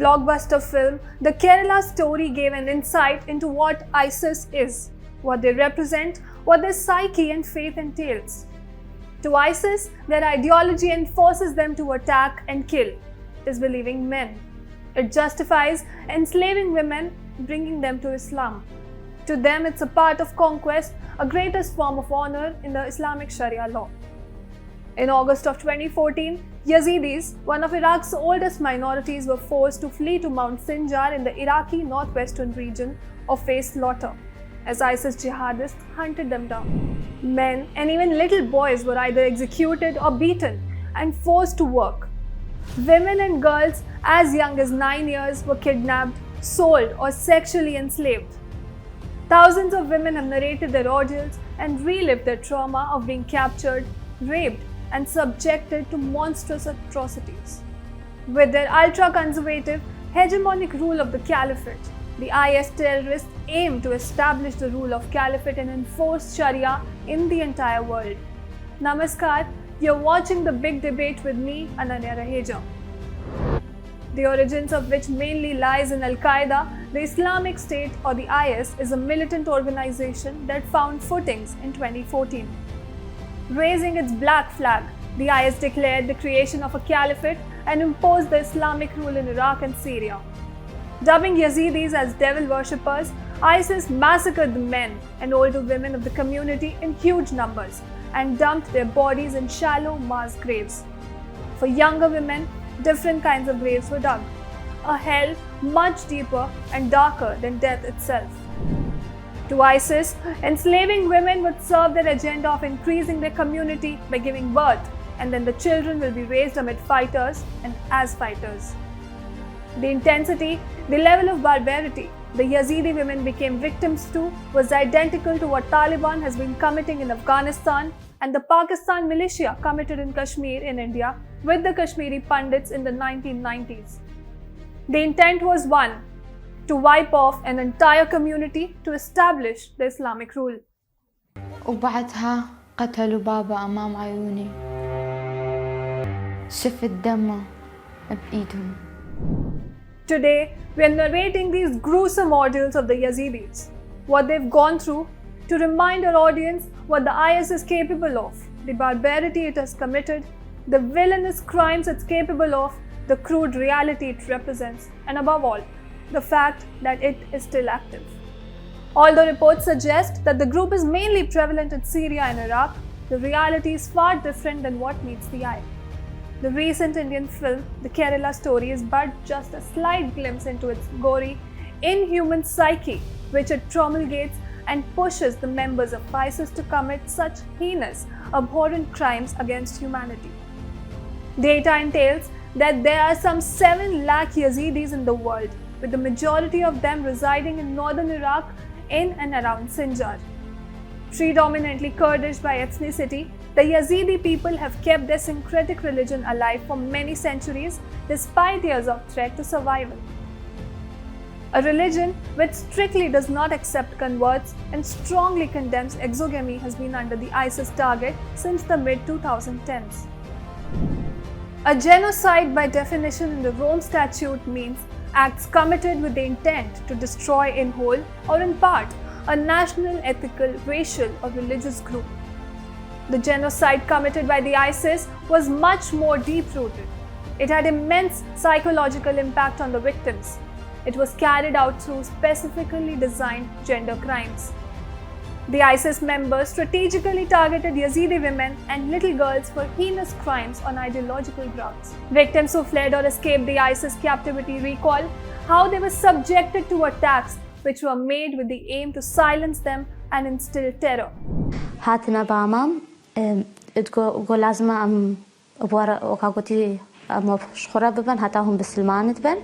blockbuster film, the Kerala story gave an insight into what ISIS is, what they represent, what their psyche and faith entails. To ISIS, their ideology enforces them to attack and kill, disbelieving men. It justifies enslaving women, bringing them to Islam. To them, it's a part of conquest, a greatest form of honor in the Islamic Sharia law. In August of 2014, Yazidis, one of Iraq's oldest minorities, were forced to flee to Mount Sinjar in the Iraqi northwestern region or face slaughter, as ISIS jihadists hunted them down. Men and even little boys were either executed or beaten and forced to work. Women and girls as young as 9 years were kidnapped, sold or sexually enslaved. Thousands of women have narrated their ordeals and relived their trauma of being captured, raped and subjected to monstrous atrocities. With their ultra-conservative, hegemonic rule of the caliphate, the IS terrorists aim to establish the rule of caliphate and enforce Sharia in the entire world. Namaskar, you're watching The Big Debate with me, Ananya Raheja. The origins of which mainly lies in Al-Qaeda, the Islamic State or the IS is a militant organization that found footings in 2014. Raising its black flag, the IS declared the creation of a caliphate and imposed the Islamic rule in Iraq and Syria. Dubbing Yazidis as devil worshippers, ISIS massacred the men and older women of the community in huge numbers and dumped their bodies in shallow mass graves. For younger women, different kinds of graves were dug, a hell much deeper and darker than death itself. To ISIS, enslaving women would serve their agenda of increasing their community by giving birth, and then the children will be raised amid fighters and as fighters. The intensity, the level of barbarity the Yazidi women became victims to was identical to what Taliban has been committing in Afghanistan and the Pakistan militia committed in Kashmir in India with the Kashmiri Pandits in the 1990s. The intent was one, to wipe off an entire community to establish the Islamic rule. وبعدها قتلوا بابا أمام عيوني. شفت دمه بإيدهم. Today, we are narrating these gruesome ordeals of the Yazidis, what they've gone through, to remind our audience what the IS is capable of, the barbarity it has committed, the villainous crimes it's capable of, the crude reality it represents, and above all, the fact that it is still active. Although reports suggest that the group is mainly prevalent in Syria and Iraq, the reality is far different than what meets the eye. The recent Indian film, The Kerala Story, is but just a slight glimpse into its gory, inhuman psyche, which it promulgates and pushes the members of ISIS to commit such heinous, abhorrent crimes against humanity. Data entails that there are some 7 lakh Yazidis in the world, with the majority of them residing in northern Iraq in and around Sinjar. Predominantly Kurdish by ethnicity, the Yazidi people have kept their syncretic religion alive for many centuries despite years of threat to survival. A religion which strictly does not accept converts and strongly condemns exogamy has been under the ISIS target since the mid-2010s. A genocide by definition in the Rome Statute means acts committed with the intent to destroy in whole or in part a national, ethical, racial or religious group. The genocide committed by the ISIS was much more deep-rooted. It had immense psychological impact on the victims. It was carried out through specifically designed gender crimes. The ISIS members strategically targeted Yazidi women and little girls for heinous crimes on ideological grounds. Victims who fled or escaped the ISIS captivity recall how they were subjected to attacks which were made with the aim to silence them and instill terror. هاتنا بامام تقول لازم أم أبورا وكاقولي أم شخورا ببن هاتاهم بسلمان تبن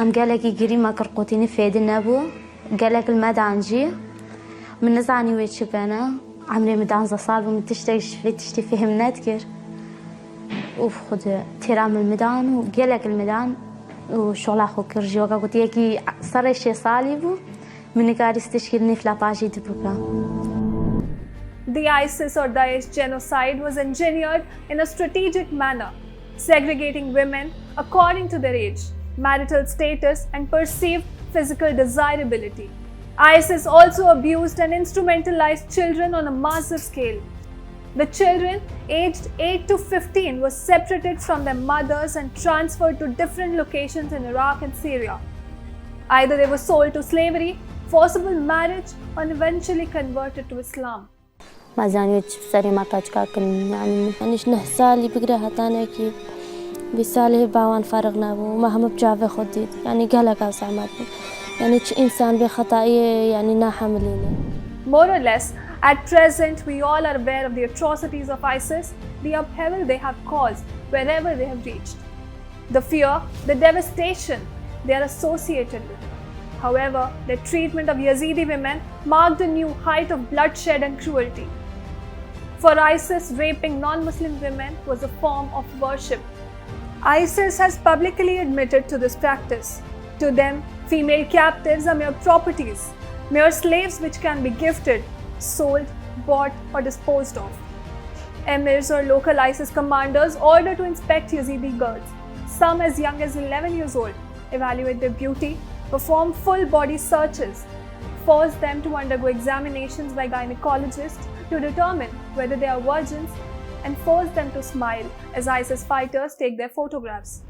أم قالك يجري ما كرقوتيني فيد النبو قالك المدان جي من نزعني ويتش بنا عمري مدان زصال ومن تشتي فيهم نذكر وخد تيرام المدان وقالك المدان وشغل أخو كرجي وكاقولي يجي صار شيء صالبو من قاري استشكلني في لاباجي دبوكا. The ISIS or Daesh genocide was engineered in a strategic manner, segregating women according to their age, marital status, and perceived physical desirability. ISIS also abused and instrumentalized children on a massive scale. The children aged 8 to 15 were separated from their mothers and transferred to different locations in Iraq and Syria. Either they were sold to slavery, forcible marriage, or eventually converted to Islam. ما زانيت سري ما كاكن يعني أنيش نحسالي بقرا هتانا كي بيساله باوان فارغنا بو ما هم بجافة خديت يعني قالك أسعماتي يعني إيش إنسان بخطائية يعني ناحملينه. More or less, at present we all are aware of the atrocities of ISIS, the upheaval they have caused wherever they have reached, the fear, the devastation they are associated with. However, their treatment of Yazidi women marked a new height of bloodshed and cruelty. For ISIS, raping non-Muslim women was a form of worship. ISIS has publicly admitted to this practice. To them, female captives are mere properties, mere slaves which can be gifted, sold, bought, or disposed of. Emirs or local ISIS commanders order to inspect Yazidi girls, some as young as 11 years old, evaluate their beauty, perform full body searches, force them to undergo examinations by gynecologists to determine whether they are virgins, and force them to smile as ISIS fighters take their photographs.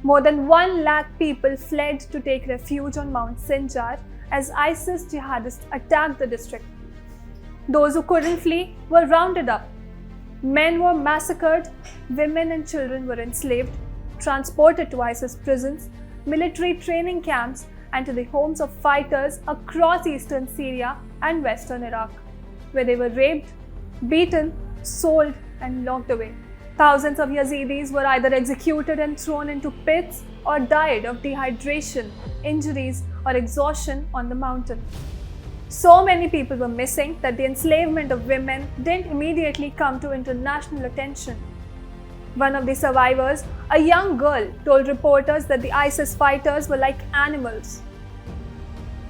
More than 1 lakh people fled to take refuge on Mount Sinjar as ISIS jihadists attacked the district. Those who couldn't flee were rounded up. Men were massacred, women and children were enslaved, transported to ISIS prisons, military training camps, and to the homes of fighters across eastern Syria and western Iraq, where they were raped, beaten, sold, and locked away. Thousands of Yazidis were either executed and thrown into pits or died of dehydration, injuries, or exhaustion on the mountain. So many people were missing that the enslavement of women didn't immediately come to international attention. One of the survivors, a young girl, told reporters that the ISIS fighters were like animals.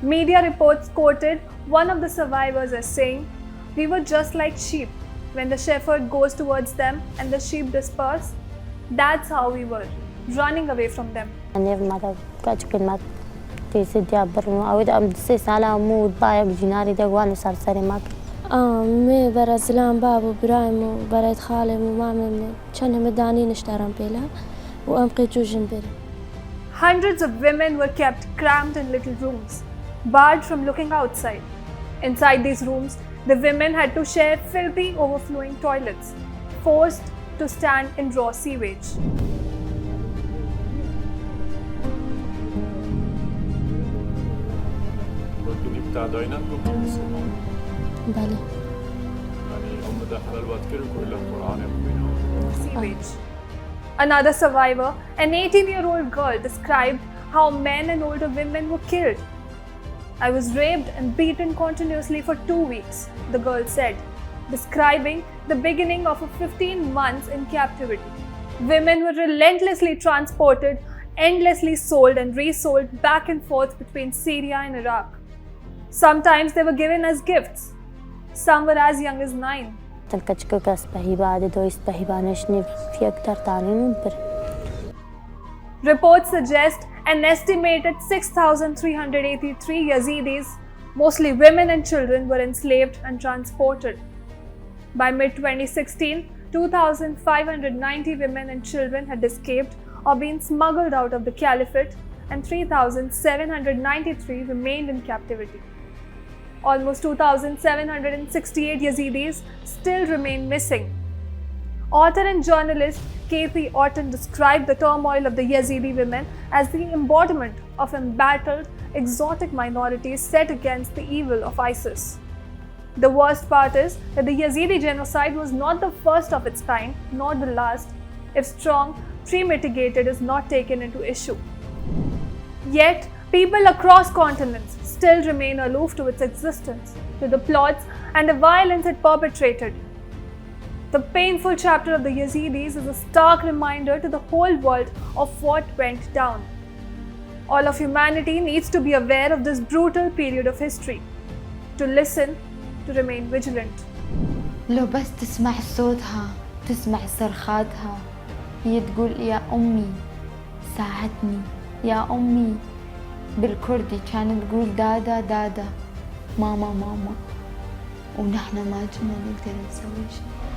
Media reports quoted one of the survivors as saying, "We were just like sheep. When the shepherd goes towards them and the sheep disperse, that's how we were, running away from them." مي برا زلام بابو برايم وبريت خالم ومامي كان مداني نشترم بيلا وأمقي جوجن بيلا. Hundreds of women were kept cramped in little rooms, barred from looking outside. Inside these rooms, the women had to share filthy, overflowing toilets, forced to stand in raw sewage. Sewage. Another survivor, an 18-year-old girl, described how men and older women were killed. "I was raped and beaten continuously for 2 weeks," the girl said, describing the beginning of her 15 months in captivity. Women were relentlessly transported, endlessly sold and resold back and forth between Syria and Iraq. Sometimes they were given as gifts. Some were as young as 9. Reports suggest an estimated 6,383 Yazidis, mostly women and children, were enslaved and transported. By mid-2016, 2,590 women and children had escaped or been smuggled out of the caliphate, and 3,793 remained in captivity. Almost 2,768 Yazidis still remain missing. Author and journalist Kathy Orton described the turmoil of the Yazidi women as the embodiment of embattled, exotic minorities set against the evil of ISIS. The worst part is that the Yazidi genocide was not the first of its kind, nor the last, if strong, premeditated is not taken into issue. Yet, people across continents still remain aloof to its existence, to the plots and the violence it perpetrated. The painful chapter of the Yazidis is a stark reminder to the whole world of what went down. All of humanity needs to be aware of this brutal period of history. to listen, to remain vigilant. لو بس تسمع صوتها، تسمع صرخاتها، هي تقول يا أمي ساعدني، يا أمي. بالكردي كانت تقول دادا دادا، ماما ماما، ونحن ما كنا نقدر نسوي شيء.